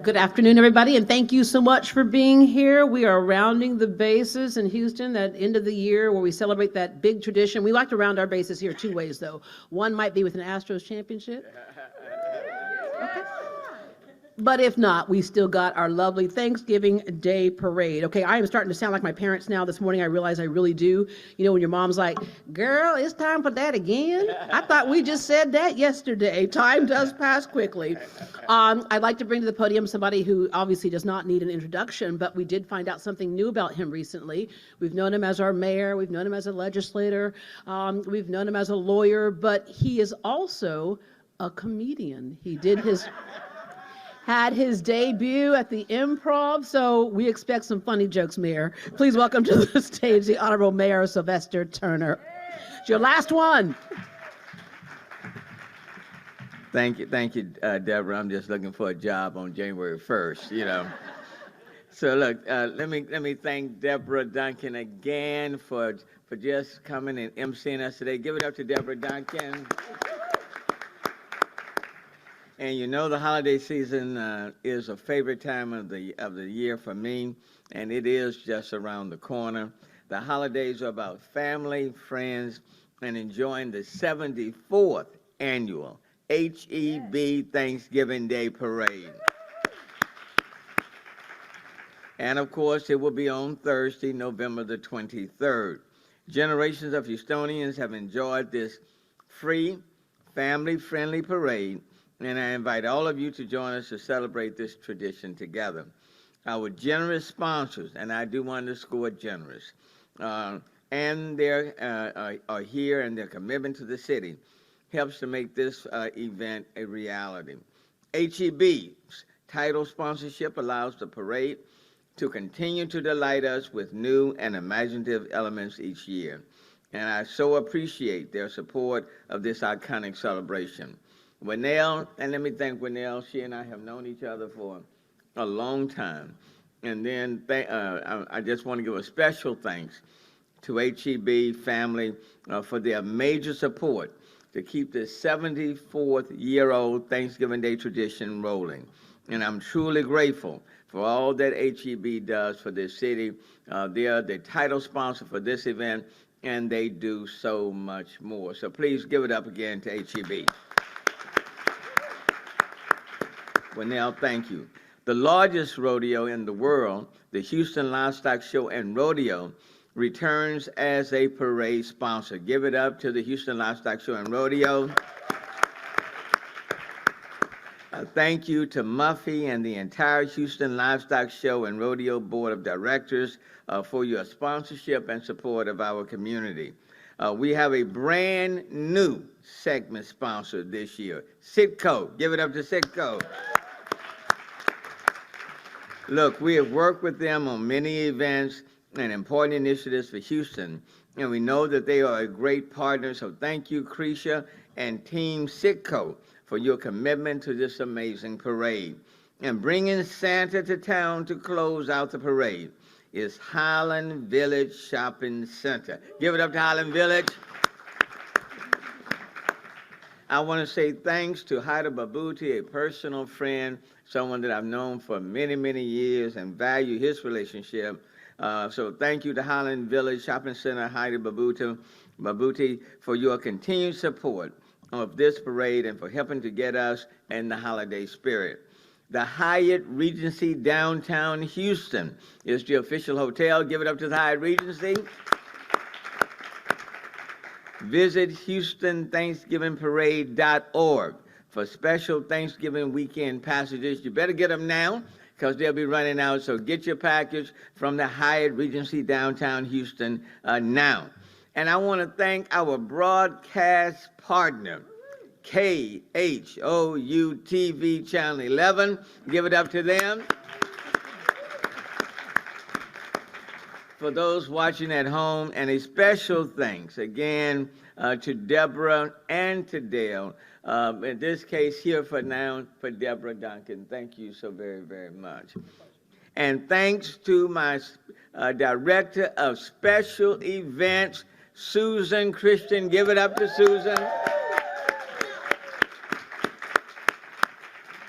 Good afternoon, everybody, and thank you so much for being here. We are rounding the bases in Houston, that end of the year where we celebrate that big tradition. We like to round our bases here two ways, though. One might be with an Astros championship. Okay. But if not, we still got our lovely Thanksgiving Day parade. Okay, I am starting to sound like my parents now. This morning I realize I really do. You know, when your mom's like, girl, it's time for that again? I thought we just said that yesterday. Time does pass quickly. I'd like to bring to the podium somebody who obviously does not need an introduction, but we did find out something new about him recently. We've known him as our mayor. We've known him as a legislator. We've known him as a lawyer, but he is also a comedian. He did had his debut at the Improv, so we expect some funny jokes, Mayor. Please welcome to the stage the Honorable Mayor Sylvester Turner. It's your last one. Thank you, Deborah. I'm just looking for a job on January 1st, you know. So look, let me thank Deborah Duncan again for just coming and emceeing us today. Give it up to Deborah Duncan. And you know the holiday season is a favorite time of the year for me, and it is just around the corner. The holidays are about family, friends, and enjoying the 74th annual HEB Thanksgiving Day Parade. And of course, it will be on Thursday, November the 23rd. Generations of Houstonians have enjoyed this free, family-friendly parade, and I invite all of you to join us to celebrate this tradition together. Our generous sponsors, and I do want to underscore generous, and their are here, and their commitment to the city helps to make this event a reality. HEB's title sponsorship allows the parade to continue to delight us with new and imaginative elements each year, and I so appreciate their support of this iconic celebration. Winnell, and let me thank Winnell. She and I have known each other for a long time. And then I just want to give a special thanks to HEB family for their major support to keep this 74th-year-old Thanksgiving Day tradition rolling. And I'm truly grateful for all that HEB does for this city. They are the title sponsor for this event, and they do so much more. So please give it up again to HEB. Winnell, thank you. The largest rodeo in the world, the Houston Livestock Show and Rodeo, returns as a parade sponsor. Give it up to the Houston Livestock Show and Rodeo. Thank you to Muffy and the entire Houston Livestock Show and Rodeo Board of Directors for your sponsorship and support of our community. We have a brand new segment sponsor this year, Citco. Give it up to Citco. Look, we have worked with them on many events and important initiatives for Houston, and we know that they are a great partner, so thank you, Cretia and Team Citco, for your commitment to this amazing parade. And bringing Santa to town to close out the parade is Highland Village Shopping Center. Give it up to Highland Village. I want to say thanks to Haida Babuti, a personal friend, someone that I've known for many, many years and value his relationship. So thank you to Highland Village Shopping Center, Haida Babuti, for your continued support of this parade and for helping to get us in the holiday spirit. The Hyatt Regency downtown Houston is the official hotel. Give it up to the Hyatt Regency. Visit HoustonThanksgivingParade.org for special Thanksgiving weekend passages. You better get them now because they'll be running out. So get your package from the Hyatt Regency downtown Houston now. And I want to thank our broadcast partner, KHOU TV Channel 11. Give it up to them. For those watching at home, and a special thanks again to Deborah and to Dale. In this case here for now, for Deborah Duncan. Thank you so very, very much. And thanks to my Director of Special Events, Susan Christian. Give it up to Susan.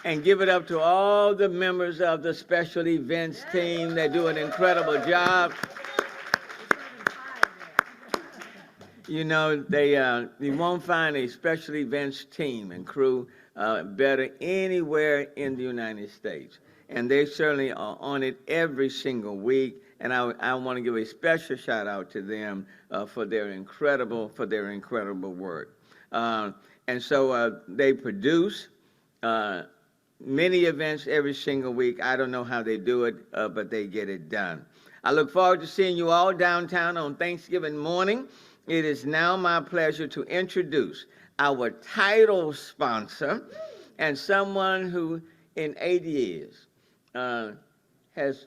And give it up to all the members of the special events team. They do an incredible job. You know, you won't find a special events team and crew better anywhere in the United States. And they certainly are on it every single week. And I want to give a special shout out to them for their incredible work. And so they produce many events every single week. I don't know how they do it, but they get it done. I look forward to seeing you all downtown on Thanksgiving morning. It is now my pleasure to introduce our title sponsor and someone who in 8 years has,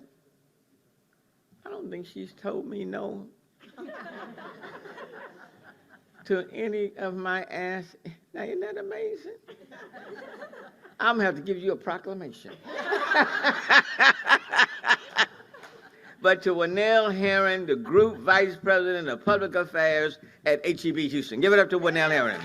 I don't think she's told me no to any of my asks. Now, isn't that amazing? I'm going to have to give you a proclamation. But to Winnell Herron, the Group Vice President of Public Affairs at HEB Houston. Give it up to Winnell Herron.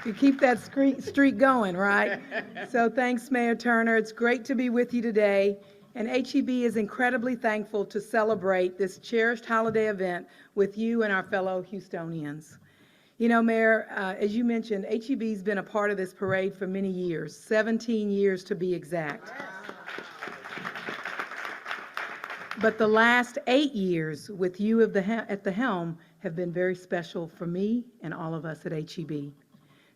You keep that streak going, right? So thanks, Mayor Turner. It's great to be with you today. And HEB is incredibly thankful to celebrate this cherished holiday event with you and our fellow Houstonians. You know, Mayor, as you mentioned, HEB's been a part of this parade for many years, 17 years to be exact. But the last 8 years with you at the helm have been very special for me and all of us at HEB.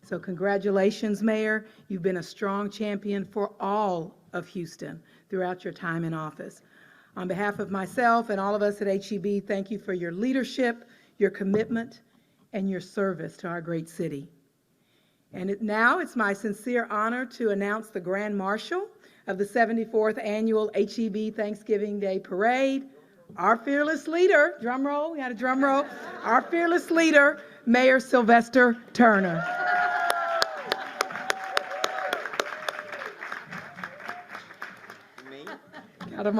So congratulations, Mayor. You've been a strong champion for all of Houston throughout your time in office. On behalf of myself and all of us at HEB, thank you for your leadership, your commitment, and your service to our great city. And now it's my sincere honor to announce the Grand Marshal of the 74th Annual HEB Thanksgiving Day Parade, our fearless leader, drum roll, we had a drum roll, our fearless leader, Mayor Sylvester Turner. Caught him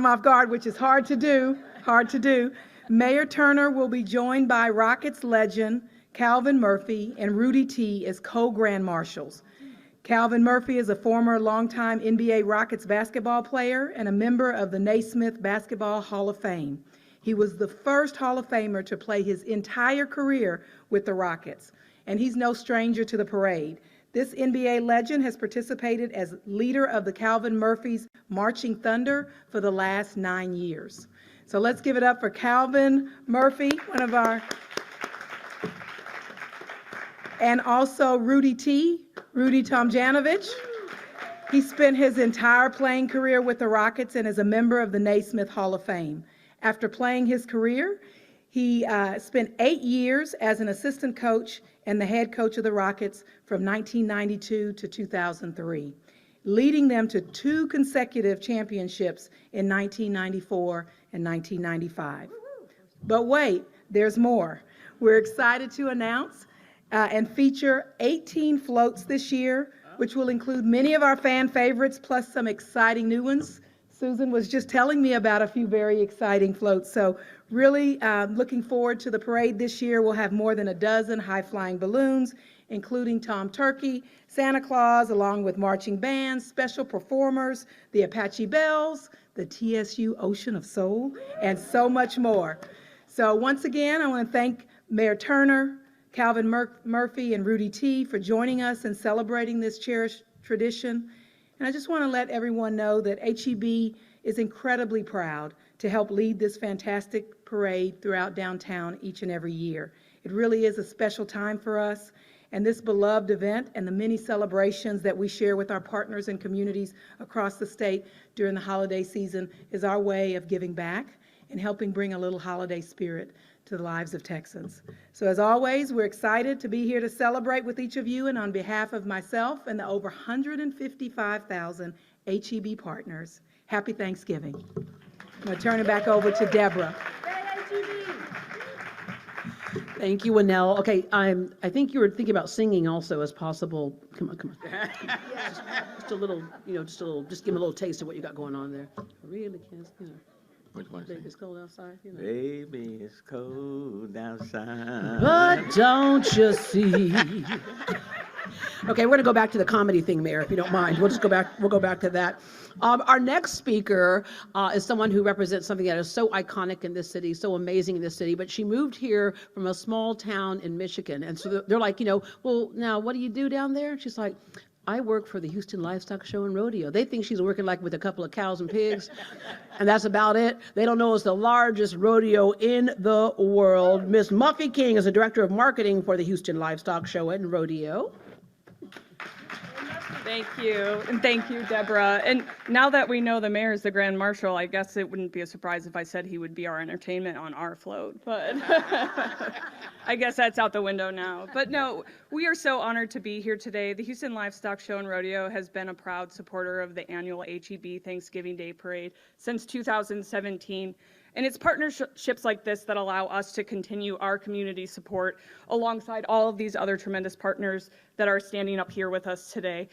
off guard, which is hard to do. Mayor Turner will be joined by Rockets legend Calvin Murphy and Rudy T as co-grand marshals. Calvin Murphy is a former longtime NBA Rockets basketball player and a member of the Naismith Basketball Hall of Fame. He was the first Hall of Famer to play his entire career with the Rockets, and he's no stranger to the parade. This NBA legend has participated as leader of the Calvin Murphy's Marching Thunder for the last 9 years. So let's give it up for Calvin Murphy, one of our, and also Rudy Tomjanovich. He spent his entire playing career with the Rockets and is a member of the Naismith Hall of Fame. After playing his career, he spent 8 years as an assistant coach and the head coach of the Rockets from 1992 to 2003, leading them to 2 consecutive championships in 1994 and 1995. But wait, there's more. We're excited to announce and feature 18 floats this year, which will include many of our fan favorites, plus some exciting new ones. Susan was just telling me about a few very exciting floats. So really looking forward to the parade this year. We'll have more than a dozen high-flying balloons, including Tom Turkey, Santa Claus, along with marching bands, special performers, the Apache Bells, the TSU Ocean of Soul, and so much more. So once again, I want to thank Mayor Turner, Calvin Murphy, and Rudy T. for joining us and celebrating this cherished tradition. And I just want to let everyone know that HEB is incredibly proud to help lead this fantastic parade throughout downtown each and every year. It really is a special time for us, and this beloved event and the many celebrations that we share with our partners and communities across the state during the holiday season is our way of giving back and helping bring a little holiday spirit to the lives of Texans. So as always, we're excited to be here to celebrate with each of you, and on behalf of myself and the over 155,000 HEB partners, happy Thanksgiving. I'm going to turn it back over to Deborah. Thank you, Winnell. Okay, I think you were thinking about singing also as possible. Come on. Just a little, just give them a little taste of what you got going on there. I really can't, Which one? Baby, it's cold outside, Baby, it's cold outside. But don't you see? Okay, we're going to go back to the comedy thing, Mayor, if you don't mind. We'll go back to that. Our next speaker is someone who represents something that is so iconic in this city, so amazing in this city, but she moved here from a small town in Michigan. And so they're like, well, now what do you do down there? She's like, I work for the Houston Livestock Show and Rodeo. They think she's working like with a couple of cows and pigs, and that's about it. They don't know it's the largest rodeo in the world. Miss Muffy King is the Director of Marketing for the Houston Livestock Show and Rodeo. Thank you, and thank you, Deborah. And now that we know the mayor is the Grand Marshal, I guess it wouldn't be a surprise if I said he would be our entertainment on our float, but I guess that's out the window now. But no, we are so honored to be here today. The Houston Livestock Show and Rodeo has been a proud supporter of the annual HEB Thanksgiving Day Parade since 2017. And it's partnerships like this that allow us to continue our community support alongside all of these other tremendous partners that are standing up here with us today.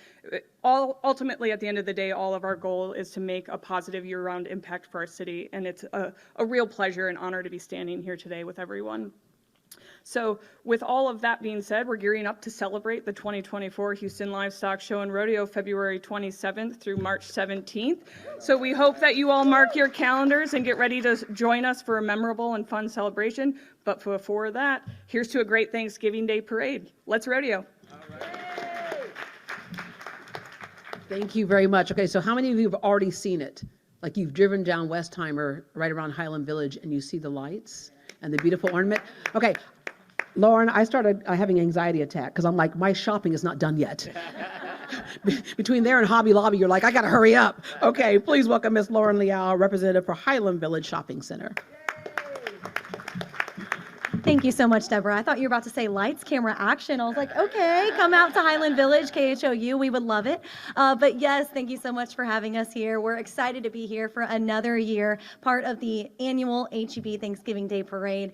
Ultimately, at the end of the day, all of our goal is to make a positive year-round impact for our city, and it's a real pleasure and honor to be standing here today with everyone. So with all of that being said, we're gearing up to celebrate the 2024 Houston Livestock Show and Rodeo February 27th through March 17th. So we hope that you all mark your calendars and get ready to join us for a memorable and fun celebration. But before that, here's to a great Thanksgiving Day parade. Let's rodeo. Thank you very much. Okay, so how many of you have already seen it? Like you've driven down Westheimer right around Highland Village and you see the lights and the beautiful ornament? Okay. Lauren, I started having an anxiety attack because I'm like, my shopping is not done yet. Between there and Hobby Lobby, you're like, I got to hurry up. Okay, please welcome Miss Lauren Liao, representative for Highland Village Shopping Center. Thank you so much, Deborah. I thought you were about to say lights, camera, action. I was like, okay, come out to Highland Village, KHOU. We would love it. But yes, thank you so much for having us here. We're excited to be here for another year, part of the annual HEB Thanksgiving Day Parade.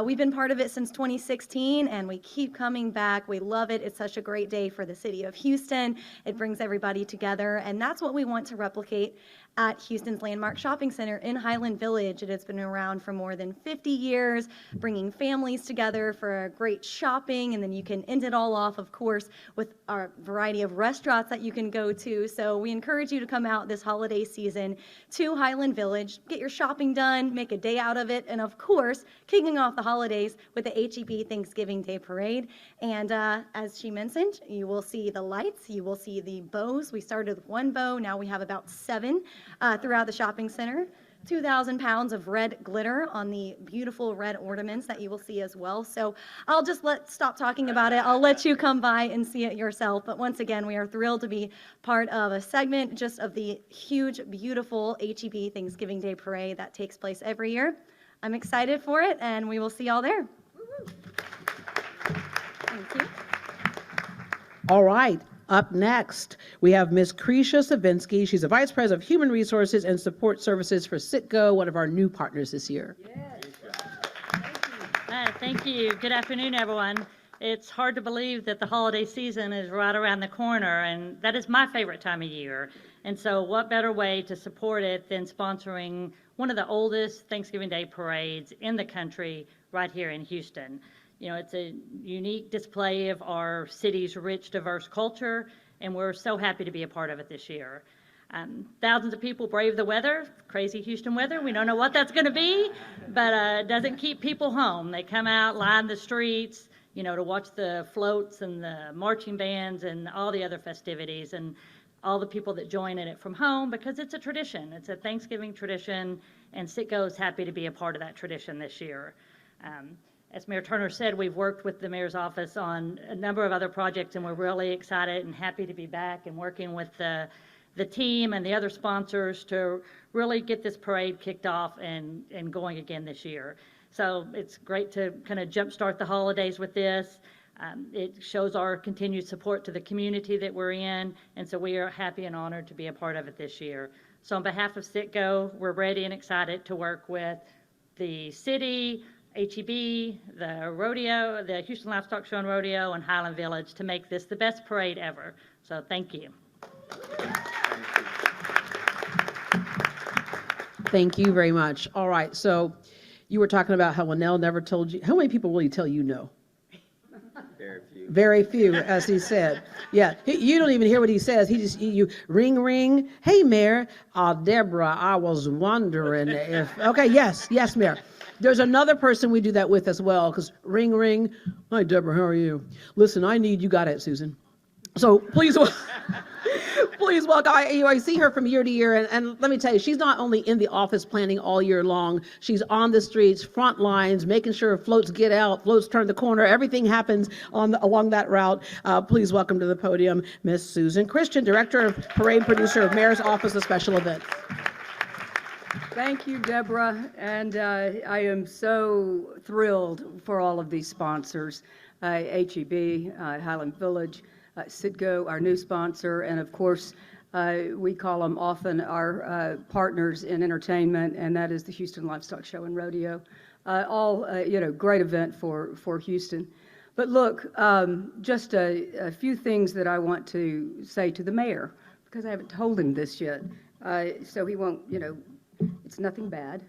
We've been part of it since 2016, and we keep coming back. We love it. It's such a great day for the city of Houston. It brings everybody together, and that's what we want to replicate at Houston's Landmark Shopping Center in Highland Village. It has been around for more than 50 years, bringing families together for a great shopping, and then you can end it all off, of course, with our variety of restaurants that you can go to. So we encourage you to come out this holiday season to Highland Village, get your shopping done, make a day out of it, and of course, kicking off the holidays with the HEB Thanksgiving Day Parade. And as she mentioned, you will see the lights, you will see the bows. We started with one bow, now we have about 7 throughout the shopping center. 2,000 pounds of red glitter on the beautiful red ornaments that you will see as well. So I'll just stop talking about it. I'll let you come by and see it yourself. But once again, we are thrilled to be part of a segment just of the huge, beautiful HEB Thanksgiving Day Parade that takes place every year. I'm excited for it, and we will see y'all there. Thank you. All right. Up next, we have Ms. Krisha Savinsky. She's the Vice President of Human Resources and Support Services for Citgo, one of our new partners this year. Thank you. Good afternoon, everyone. It's hard to believe that the holiday season is right around the corner, and that is my favorite time of year. And so what better way to support it than sponsoring one of the oldest Thanksgiving Day parades in the country right here in Houston. You know, it's a unique display of our city's rich, diverse culture, and we're so happy to be a part of it this year. Thousands of people brave the weather, crazy Houston weather. We don't know what that's going to be, but it doesn't keep people home. They come out, line the streets, you know, to watch the floats and the marching bands and all the other festivities, and all the people that join in it from home, because it's a tradition. It's a Thanksgiving tradition, and Citgo is happy to be a part of that tradition this year. As Mayor Turner said, we've worked with the mayor's office on a number of other projects, and we're really excited and happy to be back and working with the team and the other sponsors to really get this parade kicked off and going again this year. So it's great to kind of jumpstart the holidays with this. It shows our continued support to the community that we're in, and so we are happy and honored to be a part of it this year. So on behalf of Citgo, we're ready and excited to work with the city, HEB, the rodeo, the Houston Livestock Show and Rodeo, and Highland Village to make this the best parade ever. So thank you. Thank you very much. All right, so you were talking about how Linnell never told you. How many people will you tell you no? Very few. Very few, as he said. Yeah, you don't even hear what he says. You ring, ring. Hey, Mayor. Deborah, I was wondering if. Okay, yes, Mayor. There's another person we do that with as well, because ring, ring. Hi, Deborah, how are you? Listen, you got it, Susan. So please, please welcome. I see her from year to year, and let me tell you, she's not only in the office planning all year long, she's on the streets, front lines, making sure floats get out, floats turn the corner, everything happens along that route. Please welcome to the podium, Miss Susan Christian, Director of Parade Producer of Mayor's Office of Special Events. Thank you, Deborah, and I am so thrilled for all of these sponsors, HEB, Highland Village, Citgo, our new sponsor, and of course, we call them often our partners in entertainment, and that is the Houston Livestock Show and Rodeo. All, great event for Houston. But look, just a few things that I want to say to the mayor, because I haven't told him this yet, so he won't, it's nothing bad.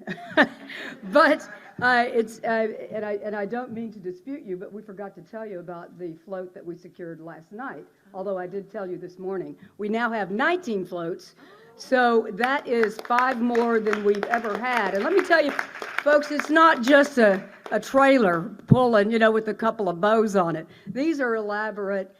But and I don't mean to dispute you, but we forgot to tell you about the float that we secured last night, although I did tell you this morning. We now have 19 floats, so that is 5 more than we've ever had. And let me tell you, folks, it's not just a trailer pulling, with a couple of bows on it. These are elaborate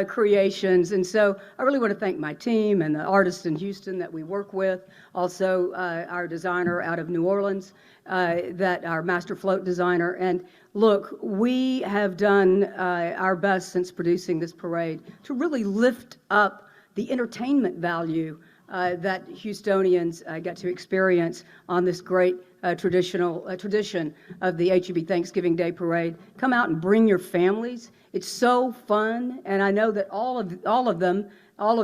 creations, and so I really want to thank my team and the artists in Houston that we work with, also our designer out of New Orleans, our master float designer. And look, we have done our best since producing this parade to really lift up the entertainment value that Houstonians get to experience on this great tradition of the HEB Thanksgiving Day Parade. Come out and bring your families. It's so fun, and I know that all of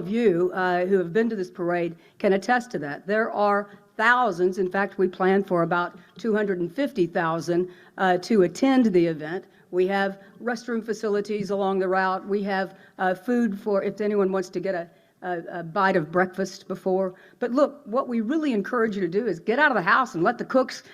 you who have been to this parade can attest to that. There are thousands. In fact, we plan for about 250,000 to attend the event. We have restroom facilities along the route. We have food for if anyone wants to get a bite of breakfast before. But look, what we really encourage you to do is get out of the house and let the cooks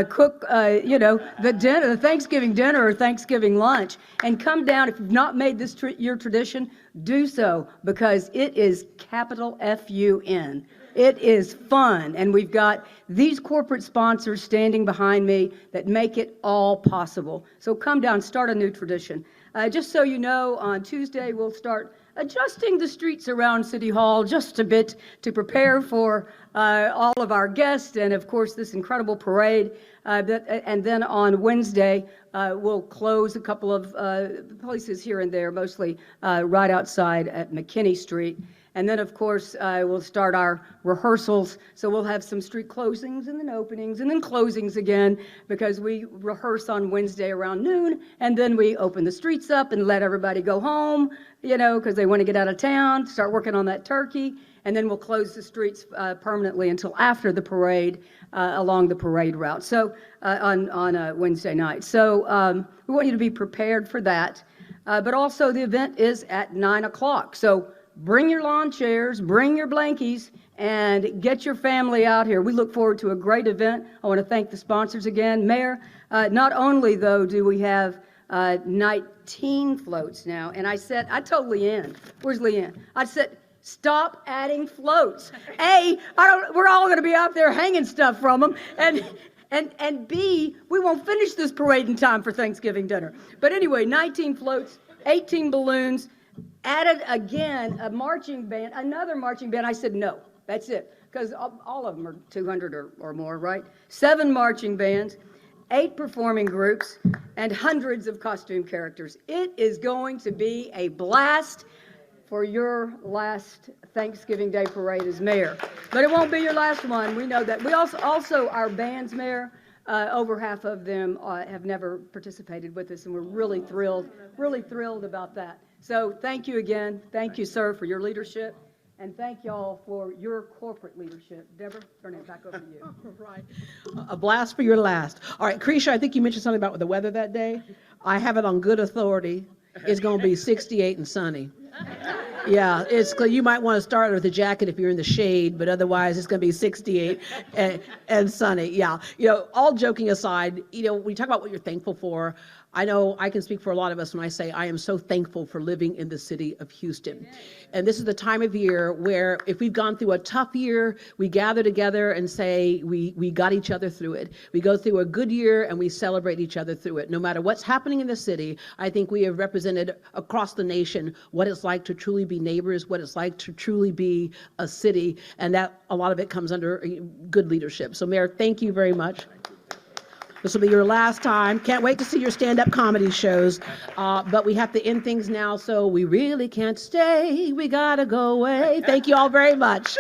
cook, the dinner, the Thanksgiving dinner or Thanksgiving lunch, and come down. If you've not made this your tradition, do so, because it is capital F-U-N. It is fun, and we've got these corporate sponsors standing behind me that make it all possible. So come down, start a new tradition. Just so you know, on Tuesday we'll start adjusting the streets around City Hall just a bit to prepare for all of our guests and, of course, this incredible parade. And then on Wednesday, we'll close a couple of places here and there, mostly right outside at McKinney Street. And then, of course, we'll start our rehearsals. So we'll have some street closings and then openings and then closings again, because we rehearse on Wednesday around noon, and then we open the streets up and let everybody go home, because they want to get out of town, start working on that turkey. And then we'll close the streets permanently until after the parade, along the parade route. So on Wednesday night. So we want you to be prepared for that. But also the event is at 9 o'clock. So bring your lawn chairs, bring your blankies, and get your family out here. We look forward to a great event. I want to thank the sponsors again. Mayor, not only, though, do we have 19 floats now, and I told Leanne, where's Leanne? I said, stop adding floats. A, we're all going to be out there hanging stuff from them, and B, we won't finish this parade in time for Thanksgiving dinner. But anyway, 19 floats, 18 balloons, added again a marching band, another marching band. I said, no, that's it, because all of them are 200 or more, right? 7 marching bands, 8 performing groups, and hundreds of costume characters. It is going to be a blast for your last Thanksgiving Day parade as mayor. But it won't be your last one. We know that. We also our bands, Mayor, over half of them have never participated with us, and we're really thrilled about that. So thank you again. Thank you, sir, for your leadership. And thank y'all for your corporate leadership. Deborah, turn it back over to you. All right. A blast for your last. All right, Krisha, I think you mentioned something about the weather that day. I have it on good authority. It's going to be 68 and sunny. Yeah, you might want to start with a jacket if you're in the shade, but otherwise it's going to be 68 and sunny. Yeah, all joking aside, we talk about what you're thankful for. I know I can speak for a lot of us when I say I am so thankful for living in the city of Houston. And this is the time of year where if we've gone through a tough year, we gather together and say we got each other through it. We go through a good year and we celebrate each other through it. No matter what's happening in the city, I think we have represented across the nation what it's like to truly be neighbors, what it's like to truly be a city, and that a lot of it comes under good leadership. So Mayor, thank you very much. This will be your last time. Can't wait to see your stand-up comedy shows. But we have to end things now, so we really can't stay. We gotta go away. Thank you all very much.